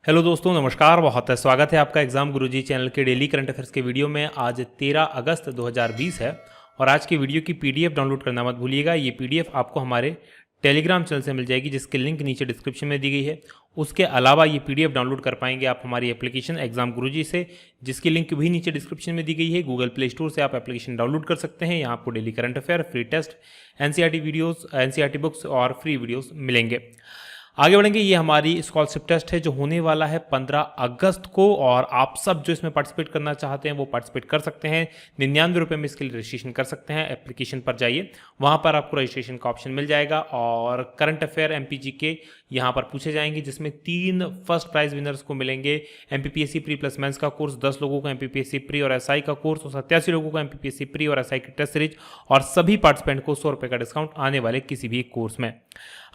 Hello दोस्तों, नमस्कार। बहुत स्वागत है आपका एग्जाम गुरुजी चैनल के डेली करंट अफेयर्स के वीडियो में। आज 13 अगस्त 2020 है और आज की वीडियो की पीडीएफ डाउनलोड करना मत भूलिएगा। ये पीडीएफ आपको हमारे टेलीग्राम चैनल से मिल जाएगी, जिसकी लिंक नीचे डिस्क्रिप्शन में दी गई है। उसके अलावा ये पीडीएफ डाउनलोड कर पाएंगे आप हमारी एप्लीकेशन एग्जाम गुरुजी से, जिसकी लिंक भी नीचे डिस्क्रिप्शन में दी गई है। गूगल प्ले स्टोर से आप एप्लीकेशन डाउनलोड कर सकते हैं। यहाँ आपको daily current affair, free test, NCERT videos, NCERT books और फ्री वीडियोस मिलेंगे। आगे बढ़ेंगे। ये हमारी स्कॉलरशिप टेस्ट है जो होने वाला है 15 अगस्त को, और आप सब जो इसमें पार्टिसिपेट करना चाहते हैं वो पार्टिसिपेट कर सकते हैं। 99 रुपये में इसके लिए रजिस्ट्रेशन कर सकते हैं। एप्लीकेशन पर जाइए, वहाँ पर आपको रजिस्ट्रेशन का ऑप्शन मिल जाएगा और करंट अफेयर एमपीजी के यहाँ पर पूछे जाएंगे, जिसमें 3 फर्स्ट प्राइज विनर्स को मिलेंगे। एमपीपीएससी प्री प्लस मेंस का कोर्स, 10 लोगों को एमपीपीएससी प्री और एसआई का कोर्स, और 87 लोगों को एमपीपीएससी प्री और एसआई की टेस्ट सीरीज, और सभी पार्टिसिपेंट को 100 रुपये का डिस्काउंट आने वाले किसी भी कोर्स में।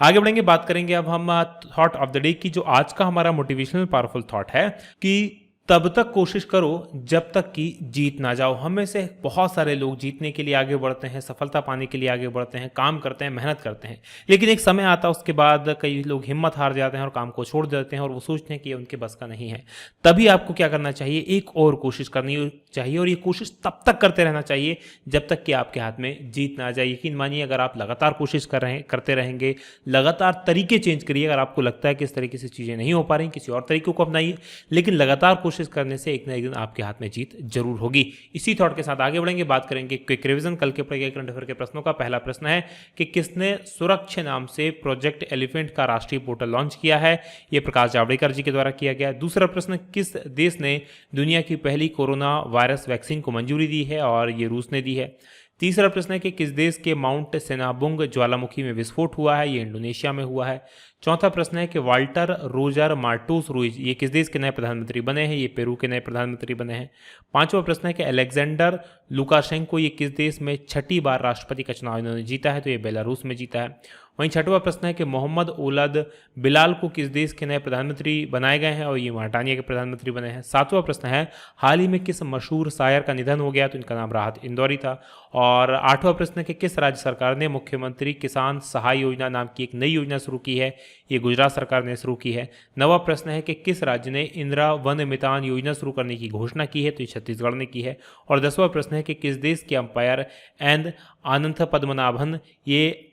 आगे बढ़ेंगे, बात करेंगे अब हम थॉट ऑफ द डे की। जो आज का हमारा मोटिवेशनल पावरफुल थॉट है कि तब तक कोशिश करो जब तक कि जीत ना जाओ। हम में से बहुत सारे लोग जीतने के लिए आगे बढ़ते हैं, सफलता पाने के लिए आगे बढ़ते हैं, काम करते हैं, मेहनत करते हैं, लेकिन एक समय आता है उसके बाद कई लोग हिम्मत हार जाते हैं और काम को छोड़ देते हैं और वो सोचते हैं कि ये उनके बस का नहीं है। तभी आपको क्या करना चाहिए, एक और कोशिश करनी चाहिए, और ये कोशिश तब तक करते रहना चाहिए जब तक कि आपके हाथ में जीत ना आ जाए। यकीन मानिए, अगर आप लगातार कोशिश करते रहेंगे, लगातार तरीके चेंज करिए। अगर आपको लगता है कि इस तरीके से चीज़ें नहीं हो पा रही, किसी और तरीकों को अपनाइए, लेकिन लगातार कोशिश करने से एक ना एक दिन आपके हाथ में जीत जरूर होगी। इसी थॉट के साथ आगे बढ़ेंगे। बात करेंगे क्विक रिवीजन कल के पढ़े गए करंट अफेयर के प्रश्नों का। पहला प्रश्न है कि किसने सुरक्षा नाम से प्रोजेक्ट एलिफेंट का राष्ट्रीय पोर्टल लॉन्च किया है? यह प्रकाश जावड़ेकर जी के द्वारा किया गया। दूसरा प्रश्न, किस देश ने दुनिया की पहली कोरोना वायरस वैक्सीन को मंजूरी दी है? और ये रूस ने दी है। तीसरा प्रश्न है कि किस देश के माउंट सेनाबुंग ज्वालामुखी में विस्फोट हुआ है? ये इंडोनेशिया में हुआ है। चौथा प्रश्न है कि वाल्टर रोजर मार्टोस रुइज ये किस देश के नए प्रधानमंत्री बने हैं? ये पेरू के नए प्रधानमंत्री बने हैं। पांचवा प्रश्न है कि अलेक्जेंडर लुकाशेंको ये किस देश में छठी बार राष्ट्रपति का चुनाव इन्होंने जीता है? तो ये बेलारूस में जीता है। वहीं छठवां प्रश्न है कि मोहम्मद ओलद बिलाल को किस देश के नए प्रधानमंत्री बनाए गए हैं? और ये मार्टानिया के प्रधानमंत्री बने हैं। सातवां प्रश्न है हाल ही में किस मशहूर शायर का निधन हो गया? तो इनका नाम राहत इंदौरी था। और आठवां प्रश्न है कि किस राज्य सरकार ने मुख्यमंत्री किसान सहाय योजना नाम की एक नई योजना शुरू की है? ये गुजरात सरकार ने शुरू की है। नवा प्रश्न है कि किस राज्य ने इंदिरा वन मितान योजना शुरू करने की घोषणा की है? तो ये छत्तीसगढ़ ने की है। और 10वां प्रश्न है कि किस देश के अंपायर एन अनंत पद्मनाभन ये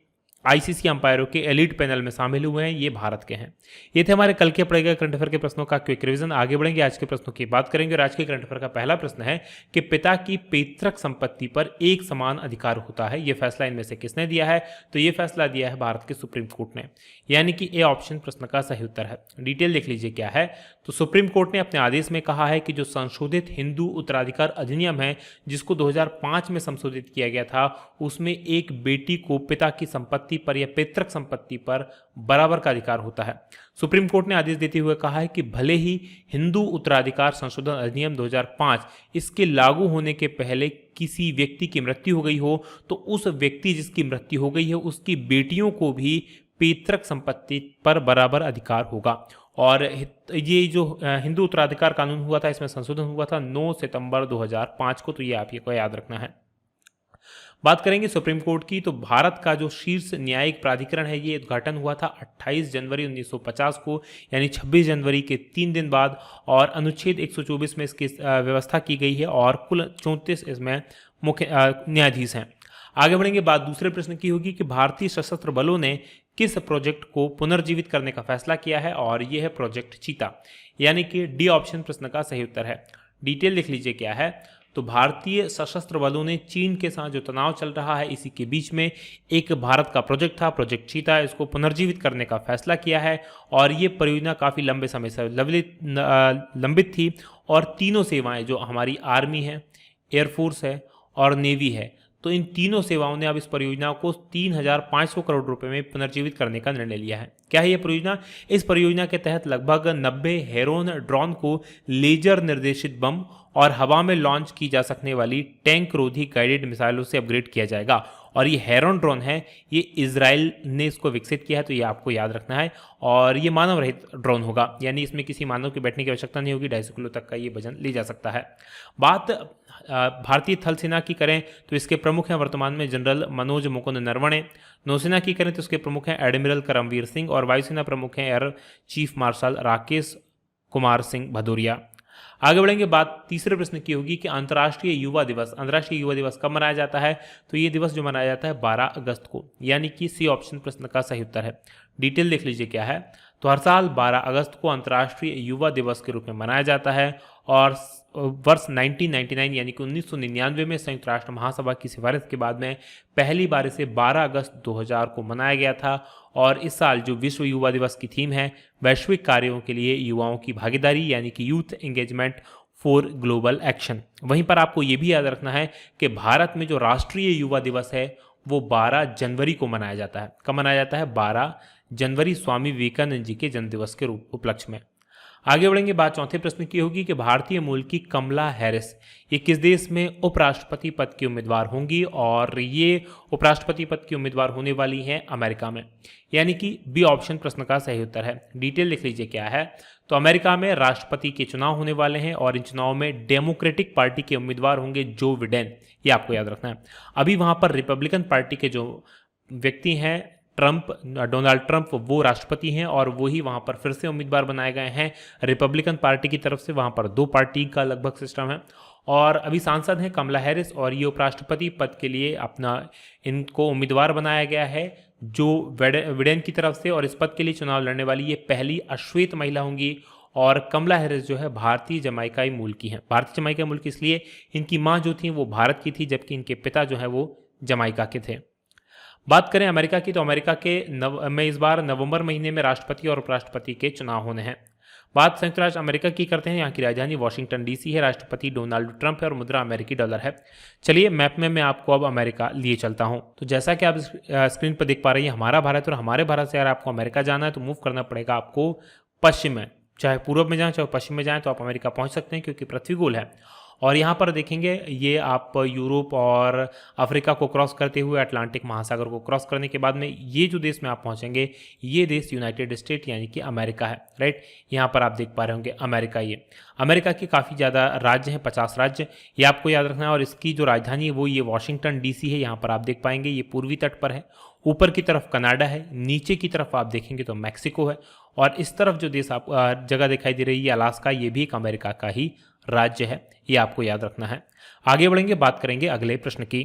आईसीसी अंपायरों के एलिट पैनल में शामिल हुए हैं? ये भारत के हैं। ये थे हमारे कल के पढ़े गए करंट अफेयर के प्रश्नों का क्विक रिवीजन। आगे बढ़ेंगे, आज के प्रश्नों की बात करेंगे। और आज के करंट अफेयर का पहला प्रश्न है कि पिता की पैतृक संपत्ति पर एक समान अधिकार होता है, ये फैसला इनमें से किसने दिया है? तो ये फैसला दिया है भारत के सुप्रीम कोर्ट ने, यानी कि ए ऑप्शन प्रश्न का सही उत्तर है। डिटेल देख लीजिए क्या है। तो सुप्रीम कोर्ट ने अपने आदेश में कहा है कि जो संशोधित हिंदू उत्तराधिकार अधिनियम है, जिसको 2005 में संशोधित किया गया था, उसमें एक बेटी को पिता की संपत्ति पर या पैतृक संपत्ति पर बराबर का अधिकार होता है। सुप्रीम कोर्ट ने आदेश देते हुए कहा है कि भले ही हिंदू उत्तराधिकार संशोधन अधिनियम 2005 इसके लागू होने के पहले किसी व्यक्ति की मृत्यु हो गई हो, तो उस व्यक्ति जिसकी मृत्यु हो गई है उसकी बेटियों को भी पैतृक संपत्ति पर बराबर अधिकार होगा। और ये जो हिंदू उत्तराधिकार कानून हुआ था, इसमें संशोधन हुआ था 9 सितंबर 2005 को, तो ये आप को याद रखना है। बात करेंगे सुप्रीम कोर्ट की। तो भारत का जो शीर्ष न्यायिक प्राधिकरण है, ये उद्घाटन हुआ था 28 जनवरी 1950 को, यानी 26 जनवरी के 3 दिन बाद, और अनुच्छेद 124 में इसकी व्यवस्था की गई है, और कुल 34 इसमें मुख्य न्यायाधीश हैं। आगे बढ़ेंगे, बात दूसरे प्रश्न की होगी कि भारतीय सशस्त्र बलों ने किस प्रोजेक्ट को पुनर्जीवित करने का फैसला किया है? और यह है प्रोजेक्ट चीता, यानी कि डी ऑप्शन प्रश्न का सही उत्तर है। डिटेल देख लीजिए क्या है। तो भारतीय सशस्त्र बलों ने चीन के साथ जो तनाव चल रहा है, इसी के बीच में एक भारत का प्रोजेक्ट था, प्रोजेक्ट चीता, इसको पुनर्जीवित करने का फैसला किया है। और ये परियोजना काफ़ी लंबे समय से लंबित थी, और तीनों सेवाएं जो हमारी आर्मी है, एयरफोर्स है और नेवी है, तो इन तीनों सेवाओं ने अब इस परियोजना को 3,500 करोड़ रुपए में पुनर्जीवित करने का निर्णय लिया है। क्या है ये परियोजना? इस परियोजना के तहत लगभग 90 हेरोन ड्रोन को लेजर निर्देशित बम और हवा में लॉन्च की जा सकने वाली टैंक रोधी गाइडेड मिसाइलों से अपग्रेड किया जाएगा। और ये हेरोन ड्रोन है, ये इजराइल ने इसको विकसित किया है, तो ये आपको याद रखना है। और ये मानव रहित ड्रोन होगा, यानी इसमें किसी मानव के बैठने की आवश्यकता नहीं होगी। 250 किलो तक का ये वजन ले जा सकता है। बात भारतीय थल सेना की करें तो इसके प्रमुख हैं वर्तमान में जनरल मनोज मुकुंद नरवणे। नौसेना की करें तो इसके प्रमुख हैं एडमिरल करमवीर सिंह, और वायुसेना प्रमुख हैं air chief marshal Rakesh Kumar Singh Bhadauria. आगे बढ़ेंगे, बात तीसरे प्रश्न की होगी कि अंतर्राष्ट्रीय युवा दिवस कब मनाया जाता है। तो ये दिवस जो मनाया जाता है 12 अगस्त को, यानी कि सी ऑप्शन प्रश्न का सही उत्तर है। डिटेल देख लीजिए क्या है। तो हर साल 12 अगस्त को अंतर्राष्ट्रीय युवा दिवस के रूप में मनाया जाता है और वर्ष 1999 यानी कि 1999 में संयुक्त राष्ट्र महासभा की सिफारिश के बाद में पहली बार इसे 12 अगस्त 2000 को मनाया गया था। और इस साल जो विश्व युवा दिवस की थीम है, वैश्विक कार्यों के लिए युवाओं की भागीदारी, यानी कि youth engagement for global action. वहीं पर आपको ये भी याद रखना है कि भारत में जो राष्ट्रीय युवा दिवस है वो 12 जनवरी को मनाया जाता है। कब मनाया जाता है? 12 जनवरी, स्वामी विवेकानंद जी के जन्मदिवस के उपलक्ष्य में। आगे बढ़ेंगे, बात चौथे प्रश्न की होगी कि भारतीय मूल की कमला हैरिस ये किस देश में उपराष्ट्रपति पद की उम्मीदवार होंगी, और ये उपराष्ट्रपति पद की उम्मीदवार होने वाली हैं अमेरिका में, यानी कि बी ऑप्शन प्रश्न का सही उत्तर है। डिटेल लिख लीजिए क्या है। तो अमेरिका में राष्ट्रपति के चुनाव होने वाले हैं और इन चुनाव में डेमोक्रेटिक पार्टी के उम्मीदवार होंगे जो बिडेन, ये आपको याद रखना है। अभी वहां पर रिपब्लिकन पार्टी के जो व्यक्ति हैं डोनाल्ड ट्रंप, वो राष्ट्रपति हैं और वही वहां पर फिर से उम्मीदवार बनाए गए हैं रिपब्लिकन पार्टी की तरफ से। वहां पर 2 पार्टी का लगभग सिस्टम है और अभी सांसद हैं कमला हैरिस और ये उपराष्ट्रपति पद के लिए इनको उम्मीदवार बनाया गया है जो बिडेन की तरफ से, और इस पद के लिए चुनाव लड़ने वाली ये पहली अश्वेत महिला होंगी। और कमला हैरिस जो है भारतीय जमाइकाई मूल की हैं। भारतीय जमाइकाई मूल की इसलिए, इनकी माँ जो थी वो भारत की थी जबकि इनके पिता जो है वो जमाइका के थे। बात करें अमेरिका की, तो अमेरिका के में इस बार नवंबर महीने में राष्ट्रपति और उपराष्ट्रपति के चुनाव होने हैं। बात संयुक्त राष्ट्र अमेरिका की करते हैं। यहाँ की राजधानी वॉशिंगटन डीसी है, राष्ट्रपति डोनाल्ड ट्रंप है और मुद्रा अमेरिकी डॉलर है। चलिए मैप में मैं आपको अब अमेरिका लिए चलता हूँ। तो जैसा कि आप स्क्रीन पर देख पा रहे हैं, हमारा भारत, और हमारे भारत से अगर आपको अमेरिका जाना है तो मूव करना पड़ेगा आपको पश्चिम में। चाहे पूर्व में जाएं चाहे पश्चिम में जाएं तो आप अमेरिका पहुंच सकते हैं क्योंकि पृथ्वी गोल है। और यहाँ पर देखेंगे ये आप यूरोप और अफ्रीका को क्रॉस करते हुए अटलांटिक महासागर को क्रॉस करने के बाद में ये जो देश में आप पहुँचेंगे ये देश यूनाइटेड स्टेट यानी कि अमेरिका है, राइट। यहाँ पर आप देख पा रहे होंगे अमेरिका। ये अमेरिका के काफ़ी ज़्यादा राज्य हैं, 50 राज्य, ये आपको याद रखना है। और इसकी जो राजधानी है वो ये वॉशिंगटन डीसी है। यहाँ पर आप देख पाएंगे ये पूर्वी तट पर है। ऊपर की तरफ कनाडा है, नीचे की तरफ आप देखेंगे तो मैक्सिको है, और इस तरफ जो देश आप जगह दिखाई दे रही है अलास्का, ये भी एक अमेरिका का ही राज्य है। ये आपको याद रखना है। आगे बढ़ेंगे, बात करेंगे अगले प्रश्न की।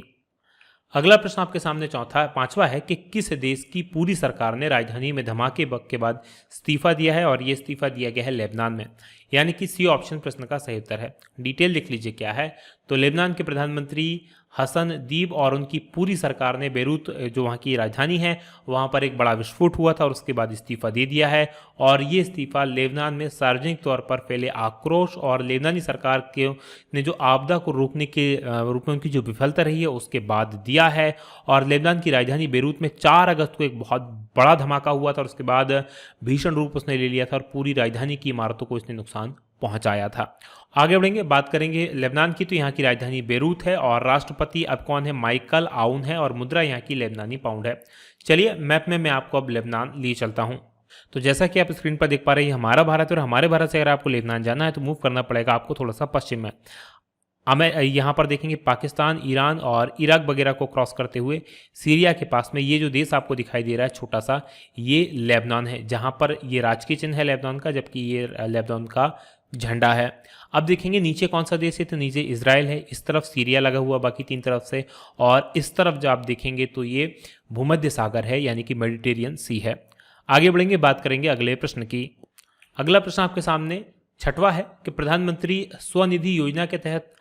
अगला प्रश्न आपके सामने पांचवा है कि किस देश की पूरी सरकार ने राजधानी में धमाके के बाद इस्तीफा दिया है, और ये इस्तीफा दिया गया है लेबनान में, यानी कि सी ऑप्शन प्रश्न का सही उत्तर है। डिटेल लिख लीजिए क्या है। तो लेबनान के प्रधानमंत्री हसन दीब और उनकी पूरी सरकार ने बेरूत जो वहाँ की राजधानी है वहाँ पर एक बड़ा विस्फोट हुआ था और उसके बाद इस्तीफा दे दिया है। और ये इस्तीफा लेबनान में सार्वजनिक तौर पर फैले आक्रोश और लेबनानी सरकार के ने जो आपदा को रोकने के रूप में उनकी जो विफलता रही है उसके बाद दिया है। और लेबनान की राजधानी बेरूत में 4 अगस्त को एक बहुत बड़ा धमाका हुआ था और उसके बाद भीषण रूप उसने ले लिया था और पूरी राजधानी की इमारतों को इसने नुकसान पहुंचाया था। आगे बढ़ेंगे, बात करेंगे लेबनान की। तो यहाँ की राजधानी बेरूत है और राष्ट्रपति अब कौन है? माइकल आउन है और मुद्रा यहाँ की लेबनानी पाउंड है। चलिए मैप में मैं आपको अब लेबनान लिए चलता हूँ। तो जैसा कि आप स्क्रीन पर देख पा रहे हैं हमारा भारत है और हमारे भारत से अगर आपको लेबनान जाना है तो मूव करना पड़ेगा आपको थोड़ा सा पश्चिम में। यहाँ पर देखेंगे पाकिस्तान, ईरान और इराक वगैरह को क्रॉस करते हुए सीरिया के पास में ये जो देश आपको दिखाई दे रहा है छोटा सा, ये लेबनान है, जहाँ पर ये राजकीय चिन्ह है लेबनान का, जबकि ये लेबनान का झंडा है। अब देखेंगे नीचे कौन सा देश है, तो नीचे इजराइल है, इस तरफ सीरिया लगा हुआ बाकी 3 तरफ से, और इस तरफ जब आप देखेंगे तो ये भूमध्य सागर है यानी कि मेडिटेरियन सी है। आगे बढ़ेंगे, बात करेंगे अगले प्रश्न की। अगला प्रश्न आपके सामने 6वां है कि प्रधानमंत्री स्वनिधि योजना के तहत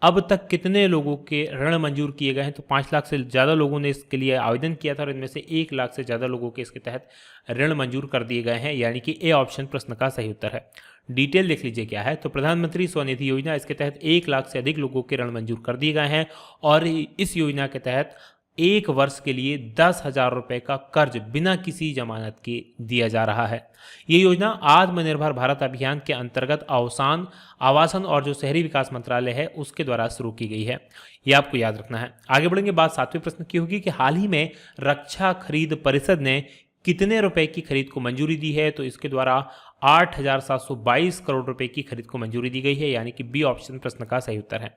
अब तक कितने लोगों के ऋण मंजूर किए गए हैं? तो 5 लाख से ज़्यादा लोगों ने इसके लिए आवेदन किया था और इनमें से 1 लाख से ज़्यादा लोगों के इसके तहत ऋण मंजूर कर दिए गए हैं, यानी कि ए ऑप्शन प्रश्न का सही उत्तर है। डिटेल देख लीजिए क्या है। तो प्रधानमंत्री स्वनिधि योजना, इसके तहत 1 लाख से अधिक लोगों के ऋण मंजूर कर दिए गए हैं और इस योजना के तहत 1 वर्ष के लिए 10,000 रुपये का कर्ज बिना किसी जमानत के दिया जा रहा है। ये योजना आत्मनिर्भर भारत अभियान के अंतर्गत आवासन और जो शहरी विकास मंत्रालय है उसके द्वारा शुरू की गई है। ये आपको याद रखना है। आगे बढ़ेंगे, बात 7वें प्रश्न की होगी कि हाल ही में रक्षा खरीद परिषद ने कितने रुपए की खरीद को मंजूरी दी है? तो इसके द्वारा 8,722 करोड़ रुपए की खरीद को मंजूरी दी गई है, यानी कि बी ऑप्शन प्रश्न का सही उत्तर है।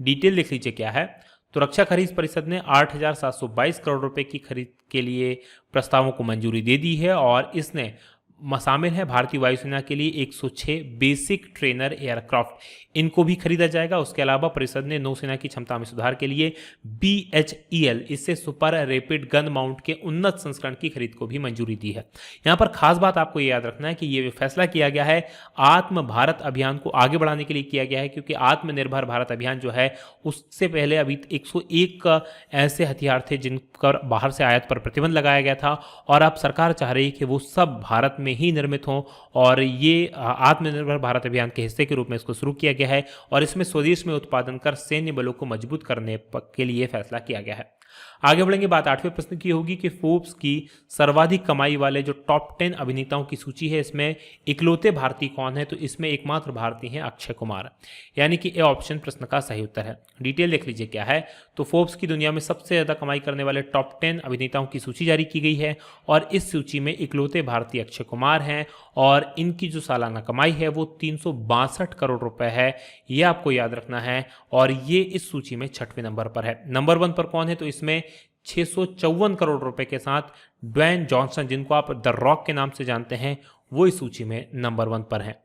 डिटेल लिख लीजिए क्या है। तो रक्षा खरीद परिषद ने 8,722 करोड़ रुपए की खरीद के लिए प्रस्तावों को मंजूरी दे दी है और इसने शामिल है भारतीय वायुसेना के लिए 106 बेसिक ट्रेनर एयरक्राफ्ट, इनको भी खरीदा जाएगा। उसके अलावा परिषद ने नौसेना की क्षमता में सुधार के लिए BHEL, इससे सुपर रैपिड गन माउंट के उन्नत संस्करण की खरीद को भी मंजूरी दी है। यहाँ पर खास बात आपको ये याद रखना है कि ये फैसला किया गया है आत्म भारत अभियान को आगे बढ़ाने के लिए किया गया है, क्योंकि आत्मनिर्भर भारत अभियान जो है उससे पहले अभी 101 ऐसे हथियार थे जिन पर बाहर से आयात पर प्रतिबंध लगाया गया था, और अब सरकार चाह रही है कि वो सब भारत में ही निर्मित हों, और ये आत्मनिर्भर भारत अभियान के हिस्से के रूप में इसको शुरू किया गया है, और इसमें स्वदेश में उत्पादन कर सैन्य बलों को मजबूत करने के लिए फैसला किया गया है। आगे बढ़ेंगे, बात 8वें प्रश्न की होगी कि फोर्ब्स की सर्वाधिक कमाई वाले जो टॉप 10 अभिनेताओं की सूची है, इसमें इकलौते भारतीय कौन है? तो इसमें एकमात्र भारतीय हैं अक्षय कुमार, यानी कि ए ऑप्शन प्रश्न का सही उत्तर है। डिटेल देख लीजिए क्या है। तो फोर्ब्स की दुनिया में सबसे ज्यादा कमाई करने वाले टॉप 10 अभिनेताओं की सूची जारी की गई है, और इस सूची में इकलौते भारतीय अक्षय कुमार हैं, और इनकी जो सालाना कमाई है वो 362 करोड़ रुपए है, ये आपको याद रखना है, और ये इस सूची में 6वें नंबर पर है। नंबर 1 पर कौन है? तो इसमें 654 करोड़ रुपए के साथ ड्वेन जॉनसन, जिनको आप द रॉक के नाम से जानते हैं, वो इस सूची में नंबर 1 पर है।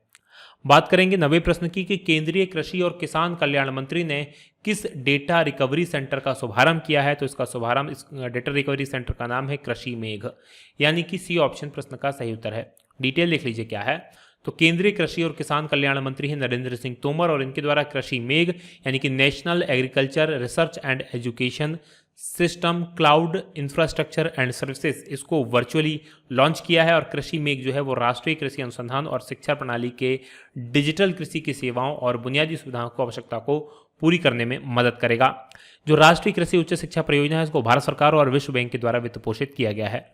बात करेंगे 9वें प्रश्न की कि केंद्रीय कृषि और किसान कल्याण मंत्री ने किस डेटा रिकवरी सेंटर का शुभारंभ किया है? तो इसका शुभारंभ, इस डेटा रिकवरी सेंटर का नाम है कृषि मेघ, यानी कि सी ऑप्शन प्रश्न का सही उत्तर है। डिटेल देख लीजिए क्या है। तो केंद्रीय कृषि और किसान कल्याण मंत्री हैं नरेंद्र सिंह तोमर, और इनके द्वारा कृषि मेघ यानी कि national agriculture research and education system cloud infrastructure and services, इसको वर्चुअली लॉन्च किया है। और कृषि मेघ जो है वो राष्ट्रीय कृषि अनुसंधान और शिक्षा प्रणाली के डिजिटल कृषि की सेवाओं और बुनियादी सुविधाओं को आवश्यकता को पूरी करने में मदद करेगा। जो राष्ट्रीय कृषि उच्च शिक्षा परियोजना है, इसको भारत सरकार और विश्व बैंक के द्वारा वित्त पोषित किया गया है।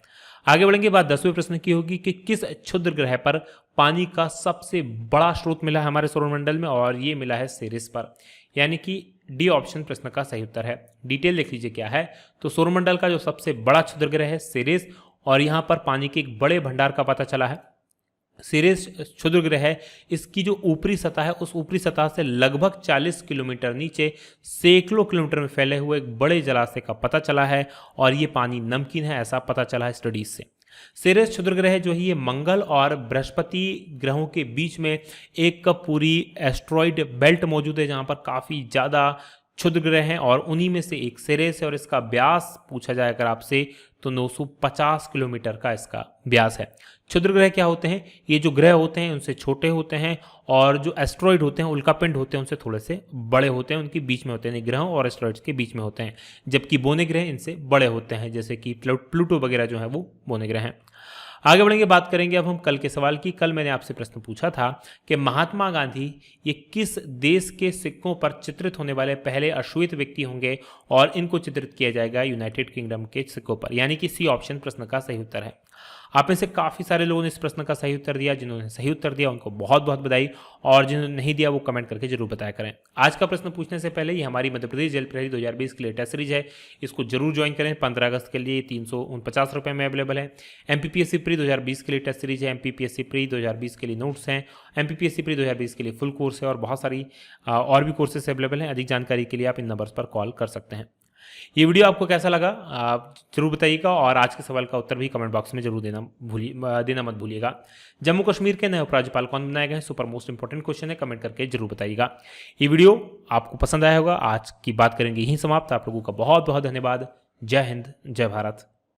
आगे बढ़ेंगे, बात 10वें प्रश्न की होगी कि किस क्षुद्र ग्रह पर पानी का सबसे बड़ा स्रोत मिला है हमारे सौरमंडल में? और ये मिला है सेरेस पर, यानी कि डी ऑप्शन प्रश्न का सही उत्तर है। डिटेल देख लीजिए क्या है। तो सौरमंडल का जो सबसे बड़ा क्षुद्र ग्रह है सेरेस, और यहां पर पानी के एक बड़े भंडार का पता चला है। सिरेस क्षुद्र ग्रह है, इसकी जो ऊपरी सतह है उस ऊपरी सतह से लगभग 40 किलोमीटर नीचे सैकड़ों किलोमीटर में फैले हुए एक बड़े जलाशय का पता चला है, और ये पानी नमकीन है, ऐसा पता चला है स्टडीज से। सिरेस क्षुद्र ग्रह जो है ये मंगल और बृहस्पति ग्रहों के बीच में एक पूरी एस्ट्रॉइड बेल्ट मौजूद है, जहां पर काफी ज्यादा क्षुद्र ग्रह हैं, और उन्हीं में से एक सिरेस है, और इसका व्यास पूछा जाए अगर आपसे तो 950 किलोमीटर का इसका व्यास है। क्षुद्र ग्रह क्या होते हैं? ये जो ग्रह होते हैं उनसे छोटे होते हैं, और जो एस्ट्रॉइड होते हैं, उल्कापिंड होते हैं, उनसे थोड़े से बड़े होते हैं, उनके बीच में होते हैं, ग्रहों और एस्ट्रॉइड्स के बीच में होते हैं, जबकि बोने ग्रह इनसे बड़े होते हैं, जैसे कि प्लूटो वगैरह जो है वो बोने ग्रह हैं। आगे बढ़ेंगे, बात करेंगे अब हम कल के सवाल की। कल मैंने आपसे प्रश्न पूछा था कि महात्मा गांधी ये किस देश के सिक्कों पर चित्रित होने वाले पहले अश्वेत व्यक्ति होंगे, और इनको चित्रित किया जाएगा यूनाइटेड किंगडम के सिक्कों पर, यानी कि सी ऑप्शन प्रश्न का सही उत्तर है। आप में से काफ़ी सारे लोगों ने इस प्रश्न का सही उत्तर दिया। जिन्होंने सही उत्तर दिया उनको बहुत बहुत बधाई, और जिन्होंने नहीं दिया वो कमेंट करके जरूर बताया करें। आज का प्रश्न पूछने से पहले ये हमारी मध्य प्रदेश जेल प्रहरी 2020 की लेटेस्ट सीरीज है, इसको जरूर ज्वाइन करें। 15 अगस्त के लिए 349 रुपये में अवेलेबल है। MPPSC प्री 2020 की लेटेस्ट सीरीज है। MPPSC प्री 2020 के लिए नोट्स हैं। MPPSC प्री 2020 के लिए फुल कोर्स है, और बहुत सारी और भी कोर्सेस अवेलेबल हैं। अधिक जानकारी के लिए आप इन नंबर्स पर कॉल कर सकते हैं। ये वीडियो आपको कैसा लगा आप जरूर बताइएगा, और आज के सवाल का उत्तर भी कमेंट बॉक्स में जरूर देना मत भूलिएगा। जम्मू कश्मीर के नए उपराज्यपाल कौन बनाए गए हैं? सुपर मोस्ट इंपॉर्टेंट क्वेश्चन है, कमेंट करके जरूर बताइएगा। ये वीडियो आपको पसंद आया होगा। आज की बात करेंगे यहीं समाप्त। आप लोगों का बहुत बहुत धन्यवाद। जय हिंद, जय भारत।